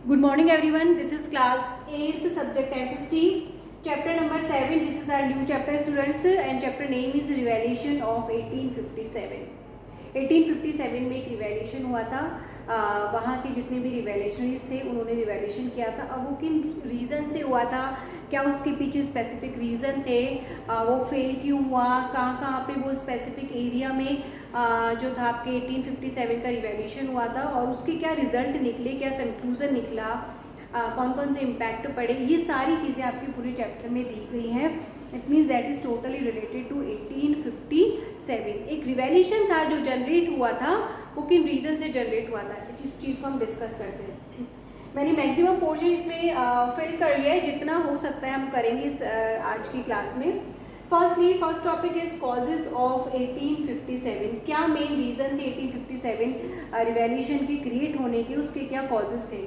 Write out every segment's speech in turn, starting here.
Good morning everyone. This is class 8th subject SST. Chapter number 7. This is our new chapter students and chapter name is Revolution of 1857. 1857 में एक revolution हुआ था। वहाँ के जितने भी रिवॉल्यूशनरीज थे उन्होंने रिवॉल्यूशन किया था। अब वो किन रीज़न से हुआ था, क्या उसके पीछे स्पेसिफिक रीज़न थे, वो फेल क्यों हुआ, कहाँ कहाँ पे वो स्पेसिफिक एरिया में जो था आपके 1857 का रिवॉल्यूशन हुआ था और उसके क्या रिजल्ट निकले, क्या कंक्लूज़न निकला, कौन कौन से इम्पैक्ट पड़े, ये सारी चीज़ें आपके पूरे चैप्टर में दी गई हैं। It means that is totally related to 1857। एक रिवॉल्यूशन था जो जनरेट हुआ था, वो किन रीज़न से जनरेट हुआ था, जिस चीज़ को हम डिस्कस करते हैं। मैंने मैक्सिमम पोर्शन इसमें फिल कर लिया है, जितना हो सकता है हम करेंगे इस आज की क्लास में। First topic is causes of 1857। क्या मेन रीज़न थे 1857 रिवॉल्यूशन के क्रिएट होने के, उसके क्या कॉजेज थे।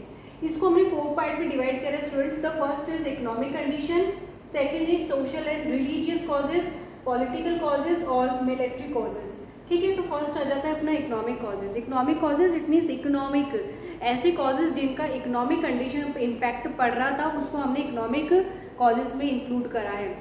इसको हमने 4 पार्ट में डिवाइड करा students. The first is economic condition, second is social and religious causes, political causes और मिलिट्री कॉजेज। ठीक है, तो फर्स्ट आ जाता है अपना economic causes. Economic causes it means economic, ऐसे कॉजेज जिनका इकोनॉमिक कंडीशन पर इम्पैक्ट पड़ रहा था उसको हमने इकोनॉमिक कॉजेज में इंक्लूड करा है।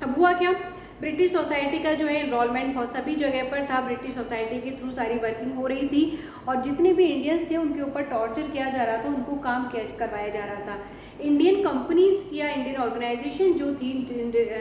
अब हुआ क्या, ब्रिटिश सोसाइटी का जो है इन्वॉल्वमेंट बहुत सभी जगह पर था। ब्रिटिश सोसाइटी के थ्रू सारी वर्किंग हो रही थी और जितने भी इंडियंस थे उनके ऊपर टॉर्चर किया जा रहा था, उनको काम करवाया जा रहा था। इंडियन कंपनीज या इंडियन ऑर्गेनाइजेशन जो थी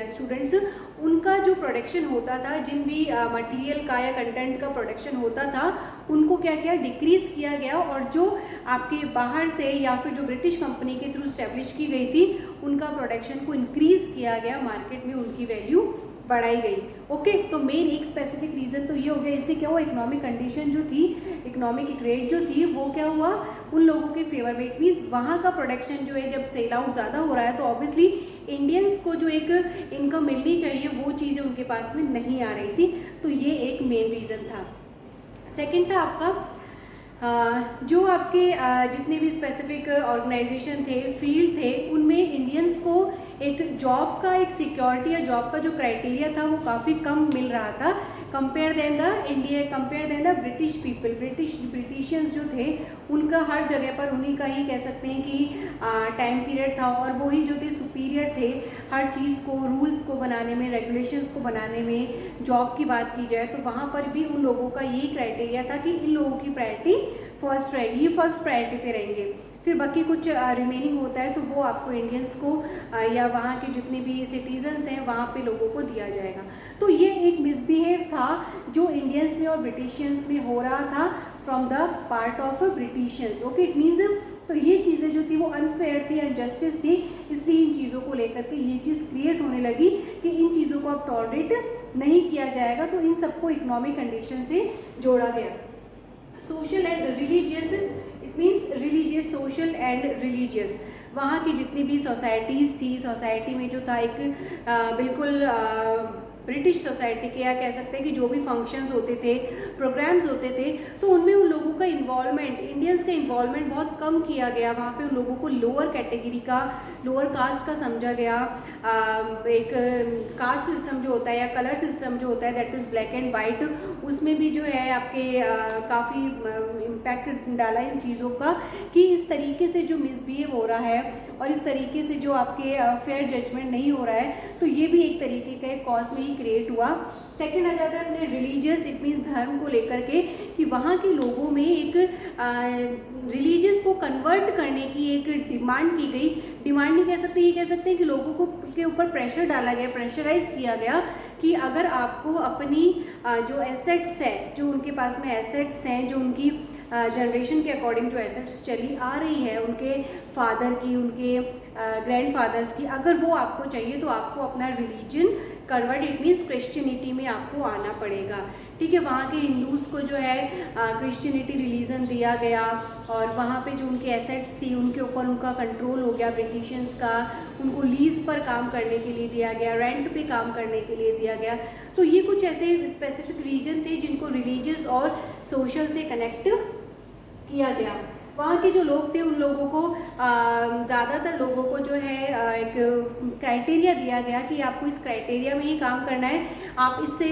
स्टूडेंट्स, उनका जो प्रोडक्शन होता था, जिन भी मटेरियल का या कंटेंट का प्रोडक्शन होता था, उनको क्या किया, डिक्रीज़ किया गया। और जो आपके बाहर से या फिर जो ब्रिटिश कंपनी के थ्रू स्टैब्लिश की गई थी, उनका प्रोडक्शन को इंक्रीज़ किया गया, मार्केट में उनकी वैल्यू बढ़ाई गई। ओके, तो मेन एक स्पेसिफिक रीज़न तो ये हो गया। इससे क्या हुआ, इकोनॉमिक कंडीशन जो थी, इकोनॉमिक रेट जो थी, वो क्या हुआ, उन लोगों के फेवर में। इट मीन्स वहाँ का प्रोडक्शन जो है जब सेल आउट ज़्यादा हो रहा है तो ऑब्वियसली इंडियंस को जो एक इनकम मिलनी चाहिए वो चीज़ें उनके पास में नहीं आ रही थी। तो ये एक मेन रीज़न था। सेकेंड था आपका जो आपके जितने भी स्पेसिफिक ऑर्गेनाइजेशन थे, फील्ड थे, उनमें इंडियंस को एक जॉब का, एक सिक्योरिटी या जॉब का जो क्राइटेरिया था वो काफ़ी कम मिल रहा था compare then the British people. Britishians जो थे उनका हर जगह पर उन्हीं का ही कह सकते हैं कि टाइम पीरियड था और वही जो थे सुपीरियर थे हर चीज़ को, रूल्स को बनाने में, रेगुलेशंस को बनाने में। जॉब की बात की जाए तो वहाँ पर भी उन लोगों का यही क्राइटेरिया था कि इन लोगों की प्रायोरिटी फर्स्ट रहेगी, ये फर्स्ट प्रायोरिटी पे रहेंगे, फिर बाकी कुछ रिमेनिंग होता है तो वो आपको इंडियंस को या वहाँ के जितने भी सिटीजन्स हैं वहाँ पे लोगों को दिया जाएगा। तो ये एक मिसबिहेव था जो इंडियंस में और ब्रिटिशियंस में हो रहा था from the part of Britishians. Okay, it means तो ये चीज़ें जो थी वो अनफेयर थी, अनजस्टिस थी, इसलिए इन चीज़ों को लेकर के ये चीज़ क्रिएट होने लगी कि इन चीज़ों को अब टॉलरेट नहीं किया जाएगा। तो इन सबको इकोनॉमिक कंडीशन से जोड़ा गया। Social and religious, it means religious, social and religious, वहाँ की जितनी भी सोसाइटीज़ थी, सोसाइटी में जो था एक बिल्कुल ब्रिटिश सोसाइटी के, या कह सकते हैं कि जो भी फंक्शंस होते थे, प्रोग्राम्स होते थे, तो उनमें उन लोगों का इन्वॉल्वमेंट, इंडियंस का इन्वॉल्वमेंट बहुत कम किया गया। वहाँ पे उन लोगों को लोअर कैटेगरी का, लोअर कास्ट का समझा गया। एक कास्ट सिस्टम जो होता है या कलर सिस्टम जो होता है that is black and white, उसमें भी जो है आपके काफ़ी इम्पैक्ट डाला इन चीज़ों का कि इस तरीके से जो मिसबिहेव हो रहा है और इस तरीके से जो आपके फेयर जजमेंट नहीं हो रहा है, तो ये भी एक तरीके का एक कॉज में ही क्रिएट हुआ। सेकेंड आ जाता है अपने रिलीजियस, इट मीन्स धर्म को लेकर के कि वहाँ के लोगों में एक रिलीजियस को कन्वर्ट करने की एक डिमांड की गई। डिमांड नहीं कह सकते, ये कह सकते हैं कि लोगों को के ऊपर प्रेशर डाला गया, प्रेशराइज किया गया कि अगर आपको अपनी जो एसेट्स है, जो उनके पास में एसेट्स हैं, जो उनकी जनरेशन के अकॉर्डिंग जो एसेट्स चली आ रही है, उनके फादर की, उनके ग्रैंडफादर्स की, अगर वो आपको चाहिए तो आपको अपना religion convert, it means Christianity में आपको आना पड़ेगा। ठीक है, वहाँ के हिंदूज़ को जो है क्रिश्चियनिटी रिलीजन दिया गया और वहाँ पे जो उनके एसेट्स थी उनके ऊपर उनका कंट्रोल हो गया ब्रिटिशियंस का, उनको लीज पर काम करने के लिए दिया गया, रेंट पे काम करने के लिए दिया गया। तो ये कुछ ऐसे स्पेसिफिक रीजन थे जिनको रिलीजियस और सोशल से कनेक्ट किया गया। वहाँ के जो लोग थे उन लोगों को ज़्यादातर लोगों को जो है एक क्राइटेरिया दिया गया कि आपको इस क्राइटेरिया में ही काम करना है, आप इससे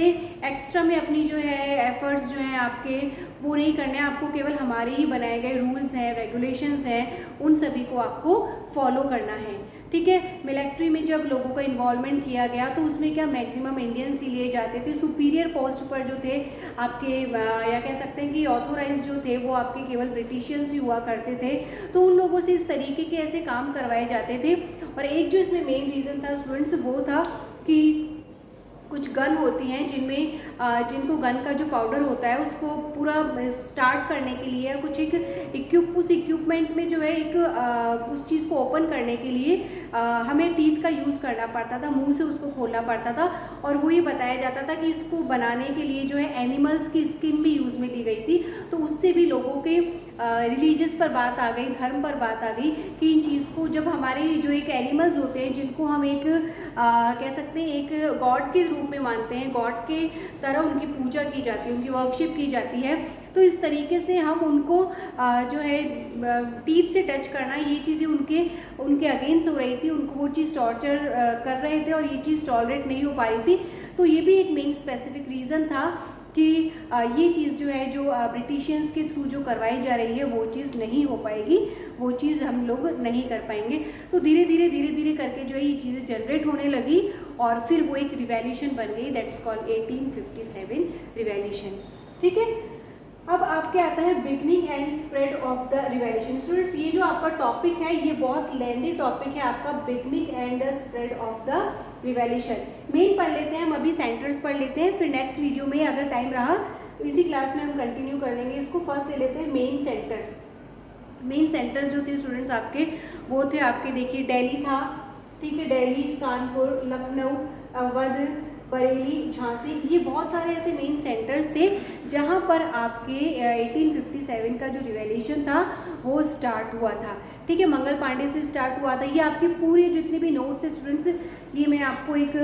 एक्स्ट्रा में अपनी जो है एफर्ट्स जो हैं आपके वो नहीं करना है आपको, केवल हमारे ही बनाए गए रूल्स हैं, रेगुलेशंस हैं, उन सभी को आपको फॉलो करना है। ठीक है, मिलिट्री में जब लोगों का इन्वॉल्वमेंट किया गया तो उसमें क्या मैक्सिमम इंडियंस ही लिए जाते थे। सुपीरियर पोस्ट पर जो थे आपके या कह सकते हैं कि ऑथोराइज जो थे वो आपके केवल ब्रिटिशियंस ही हुआ करते थे, तो उन लोगों से इस तरीके के ऐसे काम करवाए जाते थे। और एक जो इसमें मेन रीज़न था स्टूडेंट्स वो था कि कुछ गन होती हैं जिनको गन का जो पाउडर होता है उसको पूरा स्टार्ट करने के लिए कुछ एक उस इक्विपमेंट में जो है उस चीज़ को ओपन करने के लिए हमें टीथ का यूज़ करना पड़ता था, मुंह से उसको खोलना पड़ता था। और वो ये बताया जाता था कि इसको बनाने के लिए जो है एनिमल्स की स्किन भी यूज़ में ली गई थी। तो उससे भी लोगों के रिलीजियस पर बात आ गई, धर्म पर बात आ गई कि इन चीज़ को जब हमारे जो एक एनिमल्स होते हैं जिनको हम कह सकते हैं एक गॉड के रूप में मानते हैं, गॉड के तरह उनकी पूजा की जाती है, उनकी वर्शिप की जाती है, तो इस तरीके से हम उनको जो है टीथ से टच करना, ये चीज़ें उनके अगेंस्ट हो रही थी, उनको वो चीज़ टॉर्चर कर रहे थे और ये चीज़ टॉलरेट नहीं हो पा रही थी। तो ये भी एक मेन स्पेसिफिक रीज़न था कि ये चीज़ जो है जो ब्रिटिशियंस के थ्रू जो करवाई जा रही है वो चीज़ नहीं हो पाएगी, वो चीज़ हम लोग नहीं कर पाएंगे। तो धीरे धीरे करके जो है ये चीज़ें जनरेट होने लगी और फिर वो एक रिवॉल्यूशन बन गई, दैट्स कॉल्ड 1857 रिवॉल्यूशन। ठीक है, अब आपके आता है beginning and spread of the revolution. Students ये जो आपका टॉपिक है ये बहुत लेंथी टॉपिक है आपका, beginning and the spread of the revolution. Main पढ़ लेते हैं हम, अभी सेंटर्स पढ़ लेते हैं, फिर नेक्स्ट वीडियो में अगर टाइम रहा तो इसी क्लास में हम कंटिन्यू कर लेंगे इसको। फर्स्ट ले लेते हैं मेन सेंटर्स। मेन सेंटर्स जो थे स्टूडेंट्स आपके वो थे आपके, देखिए दिल्ली था, ठीक है, दिल्ली, कानपुर, लखनऊ, अवध, बरेली, झांसी, ये बहुत सारे ऐसे मेन सेंटर्स थे जहाँ पर आपके 1857 का जो रिवॉल्यूशन था वो स्टार्ट हुआ था। ठीक है, मंगल पांडे से स्टार्ट हुआ था। ये आपके पूरे जितने भी नोट्स हैं स्टूडेंट्स, ये मैं आपको एक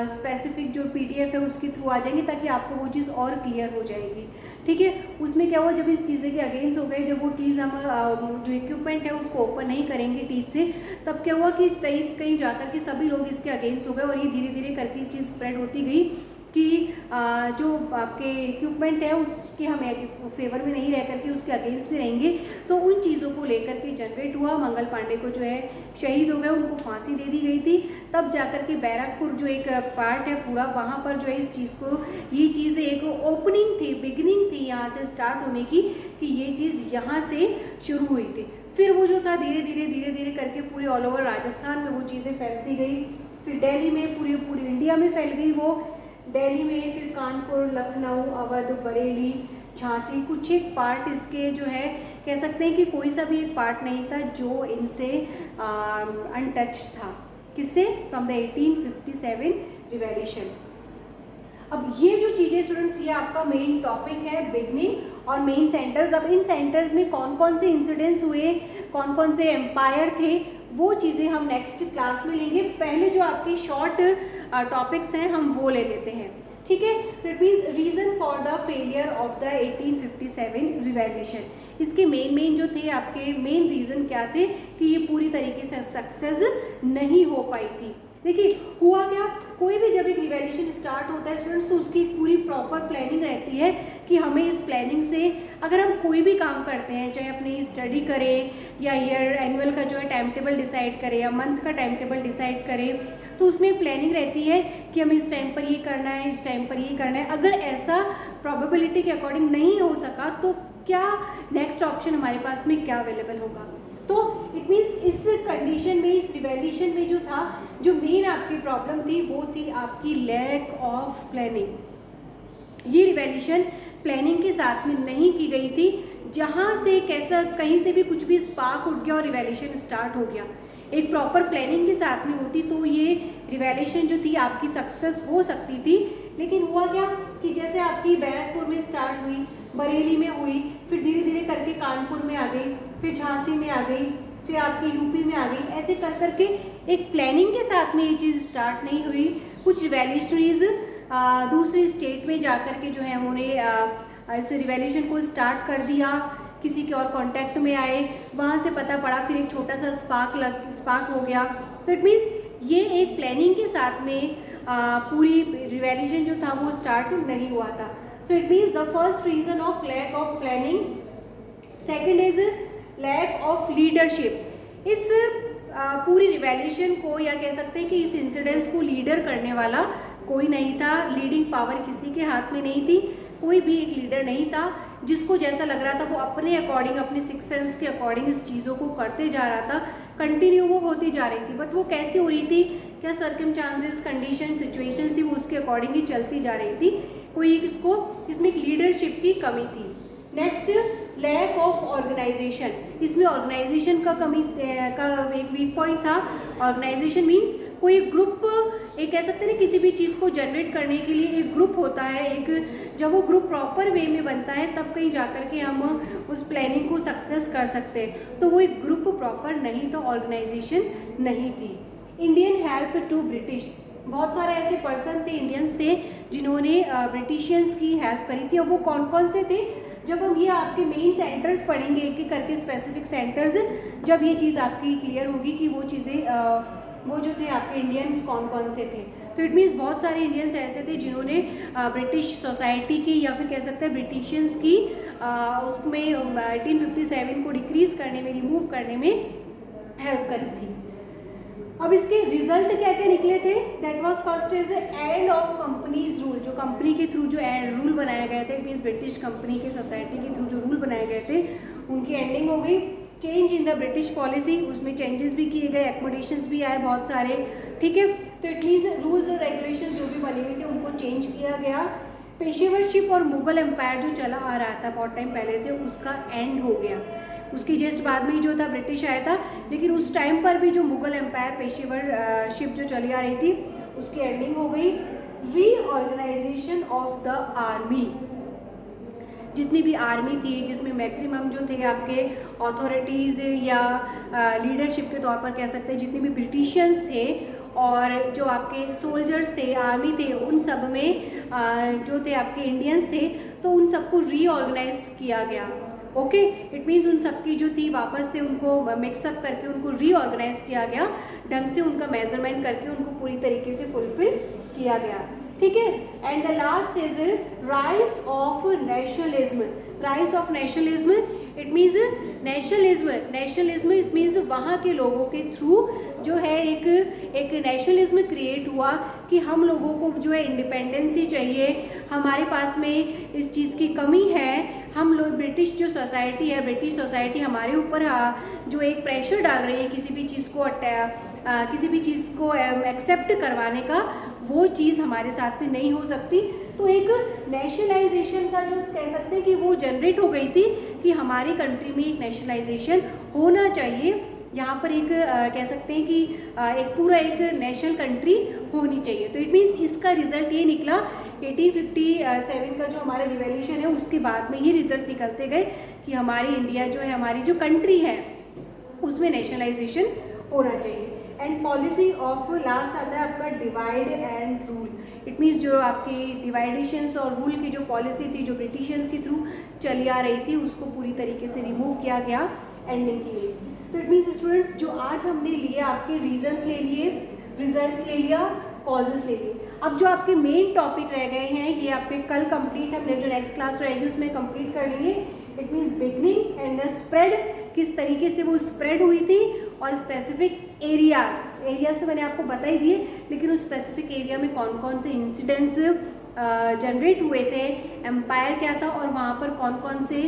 स्पेसिफिक जो PDF है उसके थ्रू आ जाएंगे ताकि आपको वो चीज़ और क्लियर हो जाएगी। ठीक है, उसमें क्या हुआ, जब इस चीज़ें के अगेंस्ट हो गए, जब वो चीज़ हम जो इक्विपमेंट है उसको ओपन नहीं करेंगे टीथ से, तब क्या हुआ कि कहीं जाकर के सभी लोग इसके अगेंस्ट हो गए और ये धीरे धीरे करके चीज़ स्प्रेड होती गई कि जो आपके इक्विपमेंट है उसके हम फेवर में नहीं रह करके उसके अगेंस्ट में रहेंगे। तो उन चीज़ों को लेकर के जनरेट हुआ, मंगल पांडे को जो है शहीद हो गए, उनको फांसी दे दी गई थी। तब जाकर के बैरकपुर जो एक पार्ट है पूरा, वहाँ पर जो है इस चीज़ को, ये चीज़ एक ओपनिंग थी, बिगिनिंग थी यहाँ से स्टार्ट होने की, कि ये चीज़ यहाँ से शुरू हुई थी। फिर वो जो था धीरे धीरे करके पूरे ऑल ओवर राजस्थान में वो चीज़ें फैलती गई, फिर दिल्ली में पूरी इंडिया में फैल गई वो, दिल्ली में, फिर कानपुर, लखनऊ, अवध, बरेली, झांसी, कुछ एक पार्ट इसके जो है कह सकते हैं कि कोई सा भी एक पार्ट नहीं था जो इनसे अनटच था। किससे? From the 1857 revolution. अब ये जो चीज़ें स्टूडेंट्स, ये आपका मेन टॉपिक है बिगनिंग और मेन सेंटर्स। अब इन सेंटर्स में कौन कौन से इंसिडेंट्स हुए, कौन कौन से एम्पायर थे, वो चीज़ें हम नेक्स्ट क्लास में लेंगे। पहले जो आपके शॉर्ट टॉपिक्स हैं हम वो ले लेते हैं। ठीक है, तो it means reason for the failure of the 1857 revolution. इसके मेन जो थे आपके मेन रीज़न क्या थे कि ये पूरी तरीके से सक्सेस नहीं हो पाई थी। देखिए हुआ क्या, कोई भी जब एक रिवॉल्यूशन स्टार्ट होता है स्टूडेंट्स तो उसकी पूरी प्रॉपर प्लानिंग रहती है कि हमें इस प्लानिंग से, अगर हम कोई भी काम करते हैं, चाहे अपनी स्टडी करें या ईयर एनुअल का जो है टाइम टेबल डिसाइड करें या मंथ का टाइम टेबल डिसाइड करें, तो उसमें प्लानिंग रहती है कि हमें इस टाइम पर ये करना है, इस टाइम पर ये करना है। अगर ऐसा प्रोबेबिलिटी के अकॉर्डिंग नहीं हो सका तो क्या नेक्स्ट ऑप्शन हमारे पास में क्या अवेलेबल होगा। तो इट मीन्स इस कंडीशन में, इस रिवॉल्यूशन में जो था, जो मेन आपकी प्रॉब्लम थी वो थी आपकी लैक ऑफ प्लानिंग। ये रिवॉल्यूशन प्लानिंग के साथ में नहीं की गई थी, जहाँ से कैसा कहीं से भी कुछ भी स्पार्क उठ गया और रिवॉल्यूशन स्टार्ट हो गया। एक प्रॉपर प्लानिंग के साथ में होती तो ये रिवॉल्यूशन जो थी आपकी सक्सेस हो सकती थी। लेकिन हुआ क्या कि जैसे आपकी बैरकपुर में स्टार्ट हुई, बरेली में हुई, फिर धीरे धीरे करके कानपुर में आ गई, फिर झांसी में आ गई, फिर आपकी यूपी में आ गई, ऐसे कर करके एक प्लानिंग के साथ में ये चीज़ स्टार्ट नहीं हुई। कुछ रिवॉल्यूशनरीज दूसरी स्टेट में जाकर के जो है उन्होंने इस रिवॉल्यूशन को स्टार्ट कर दिया, किसी के और कांटेक्ट में आए, वहाँ से पता पड़ा, फिर एक छोटा सा स्पार्क हो गया। तो इट मीन्स ये एक प्लानिंग के साथ में पूरी रिवॉल्यूशन जो था वो स्टार्ट नहीं हुआ था। So it means the first reason of lack of planning. Second is lack of leadership. इस पूरी रिवॉल्यूशन को या कह सकते हैं कि इस इंसिडेंस को लीडर करने वाला कोई नहीं था, लीडिंग पावर किसी के हाथ में नहीं थी, कोई भी एक लीडर नहीं था। जिसको जैसा लग रहा था वो अपने अकॉर्डिंग, अपने सिक्स सेंस के अकॉर्डिंग इस चीज़ों को करते जा रहा था, कंटिन्यू वो होती जा रही थी। बट वो कैसे हो रही थी, क्या सर्कमस्टांसेस, कंडीशन, सिचुएशंस थी, वो उसके अकॉर्डिंग ही चलती जा रही थी। कोई इसमें एक लीडरशिप की कमी थी। Next, lack of organisation. इसमें ऑर्गेनाइजेशन का कमी का एक वीक पॉइंट था। ऑर्गेनाइजेशन मीन्स कोई ग्रुप, एक कह सकते हैं ना, किसी भी चीज़ को जनरेट करने के लिए एक ग्रुप होता है। एक जब वो ग्रुप प्रॉपर वे में बनता है तब कहीं जाकर के हम उस प्लानिंग को सक्सेस कर सकते हैं। तो वो एक ग्रुप प्रॉपर नहीं था, ऑर्गेनाइजेशन नहीं थी। Indian help to British. बहुत सारे ऐसे पर्सन थे, इंडियंस थे, जिन्होंने ब्रिटिशियंस की हेल्प करी थी। और वो कौन कौन से थे, जब हम ये आपके मेन सेंटर्स पढ़ेंगे एक एक करके, स्पेसिफिक सेंटर्स, जब ये चीज़ आपकी क्लियर होगी कि वो चीज़ें वो जो थे आपके इंडियंस कौन कौन से थे। तो इट मीन्स बहुत सारे इंडियंस ऐसे थे जिन्होंने ब्रिटिश सोसाइटी की या फिर कह सकते हैं ब्रिटिशियंस की उसमें 1857 को डिक्रीज करने में, रिमूव करने में हेल्प करी थी। अब इसके रिजल्ट क्या क्या निकले थे, that was first is end of companies rule. जो कंपनी के थ्रू जो रूल बनाए गए थे, मीन्स ब्रिटिश कंपनी के सोसाइटी के थ्रू जो रूल बनाए गए थे उनकी एंडिंग हो गई। Change in the British policy, उसमें चेंजेस भी किए गए, एक्मोडेशंस भी आए बहुत सारे, ठीक है। तो इट मीन्स रूल्स और रेगुलेशंस जो भी बने हुए थे उनको चेंज किया गया। पेशेवरशिप और मुगल एम्पायर जो चला आ रहा था बहुत टाइम पहले से, उसका एंड हो गया। उसकी जस्ट बाद में ही जो था ब्रिटिश आया था, लेकिन उस टाइम पर भी जो मुगल एम्पायर, पेशेवरशिप जो चली आ रही थी, उसकी एंडिंग हो गई। Reorganisation of the army. जितनी भी आर्मी थी, जिसमें मैक्सिमम जो थे आपके अथॉरिटीज़ या लीडरशिप के तौर पर कह सकते हैं, जितने भी ब्रिटिशियंस थे और जो आपके सोल्जर्स थे, आर्मी थे, उन सब में जो थे आपके इंडियंस थे, तो उन सबको रीऑर्गेनाइज किया गया। ओके, इट मीन्स उन सबकी जो थी वापस से उनको मिक्सअप करके उनको रीऑर्गेनाइज किया गया, ढंग से उनका मेजरमेंट करके उनको पूरी तरीके से फुलफिल किया गया, ठीक है। And the last is rise of nationalism. Rise of nationalism, it means nationalism it means वहाँ के लोगों के थ्रू जो है एक नेशनलिज्म क्रिएट हुआ कि हम लोगों को जो है इंडिपेंडेंसी चाहिए, हमारे पास में इस चीज़ की कमी है। हम लोग ब्रिटिश जो सोसाइटी है, ब्रिटिश सोसाइटी हमारे ऊपर जो एक प्रेशर डाल रही है किसी भी चीज़ को एक्सेप्ट करवाने का, वो चीज़ हमारे साथ में नहीं हो सकती। तो एक नेशनलाइजेशन का जो कह सकते हैं कि वो जनरेट हो गई थी कि हमारी कंट्री में एक नेशनलाइजेशन होना चाहिए। यहाँ पर एक कह सकते हैं कि एक पूरा एक नेशनल कंट्री होनी चाहिए। तो इट मीन्स इसका रिजल्ट ये निकला 1857 का जो हमारा रिवॉल्यूशन है, उसके बाद में ये रिजल्ट निकलते गए कि हमारी इंडिया जो है, हमारी जो कंट्री है, उसमें नेशनलाइजेशन होना चाहिए। एंड पॉलिसी ऑफ लास्ट आता है आपका divide and rule. It means जो आपकी डिवाइडेशंस और रूल की जो पॉलिसी थी, जो ब्रिटिशियंस के थ्रू चली आ रही थी, उसको पूरी तरीके से रिमूव किया गया एंडिंग के लिए। तो इट मीन्स स्टूडेंट्स, जो आज हमने लिए आपके रीजंस ले लिए, रिजल्ट ले लिया, कॉजेस ले लिए। अब जो आपके मेन टॉपिक रह गए हैं, ये आपके कल कंप्लीट, हमने जो नेक्स्ट क्लास रहेगी उसमें कंप्लीट कर लेंगे। It means beginning and the spread, किस तरीके से वो स्प्रेड हुई थी, और स्पेसिफिक एरियाज तो मैंने आपको बता ही दिए, लेकिन उस स्पेसिफिक एरिया में कौन कौन से इंसिडेंट्स जनरेट हुए थे, एम्पायर क्या था, और वहाँ पर कौन कौन से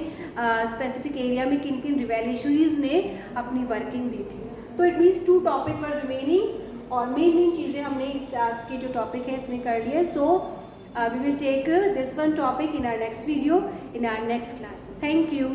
स्पेसिफिक एरिया में किन किन रिवॉल्यूशनरीज ने अपनी वर्किंग दी थी। तो it means 2 topic were remaining, और मेन चीज़ें हमने इस आज के जो टॉपिक है इसमें कर लिए। So we will take this one topic in our next video, in our next class. Thank you.